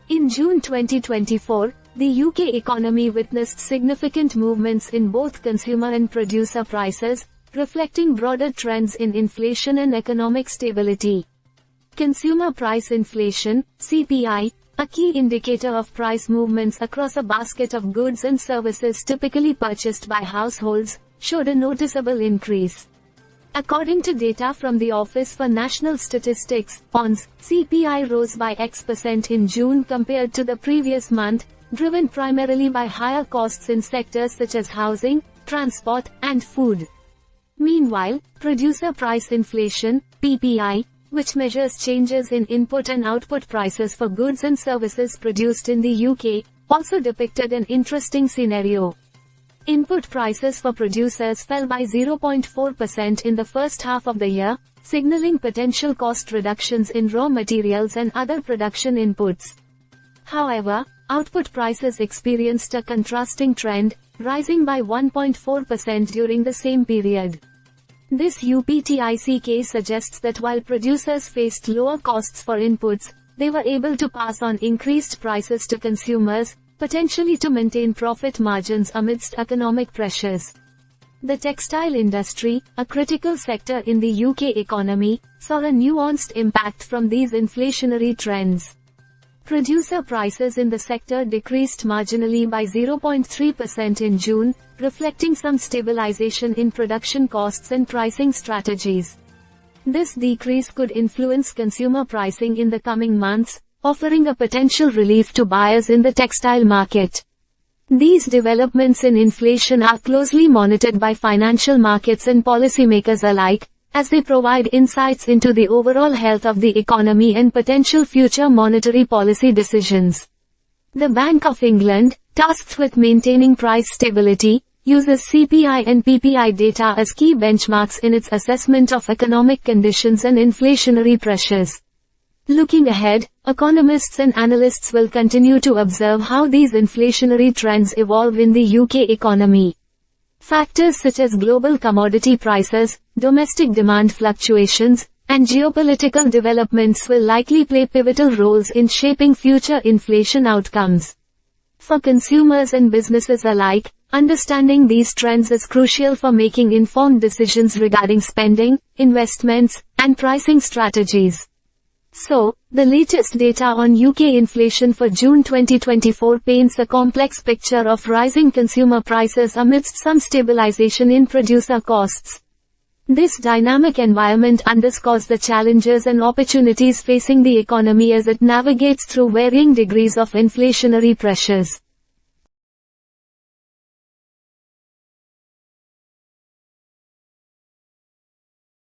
In June 2024, the UK economy witnessed significant movements in both consumer and producer prices, reflecting broader trends in inflation and economic stability. Consumer price inflation, CPI, a key indicator of price movements across a basket of goods and services typically purchased by households, showed a noticeable increase. According to data from the Office for National Statistics, ONS, CPI rose by X% in June compared to the previous month, driven primarily by higher costs in sectors such as housing, transport, and food. Meanwhile, producer price inflation, PPI, which measures changes in input and output prices for goods and services produced in the UK, also depicted an interesting scenario. Input prices for producers fell by 0.4% in the first half of the year, signaling potential cost reductions in raw materials and other production inputs. However, output prices experienced a contrasting trend, rising by 1.4% during the same period. This UPTIC case suggests that while producers faced lower costs for inputs, they were able to pass on increased prices to consumers, potentially to maintain profit margins amidst economic pressures. The textile industry, a critical sector in the UK economy, saw a nuanced impact from these inflationary trends. Producer prices in the sector decreased marginally by 0.3% in June, reflecting some stabilization in production costs and pricing strategies. This decrease could influence consumer pricing in the coming months, offering a potential relief to buyers in the textile market. These developments in inflation are closely monitored by financial markets and policymakers alike, as they provide insights into the overall health of the economy and potential future monetary policy decisions. The Bank of England, tasked with maintaining price stability, uses CPI and PPI data as key benchmarks in its assessment of economic conditions and inflationary pressures. Looking ahead, economists and analysts will continue to observe how these inflationary trends evolve in the UK economy. Factors such as global commodity prices, domestic demand fluctuations, and geopolitical developments will likely play pivotal roles in shaping future inflation outcomes. For consumers and businesses alike, understanding these trends is crucial for making informed decisions regarding spending, investments, and pricing strategies. So, the latest data on UK inflation for June 2024 paints a complex picture of rising consumer prices amidst some stabilization in producer costs. This dynamic environment underscores the challenges and opportunities facing the economy as it navigates through varying degrees of inflationary pressures.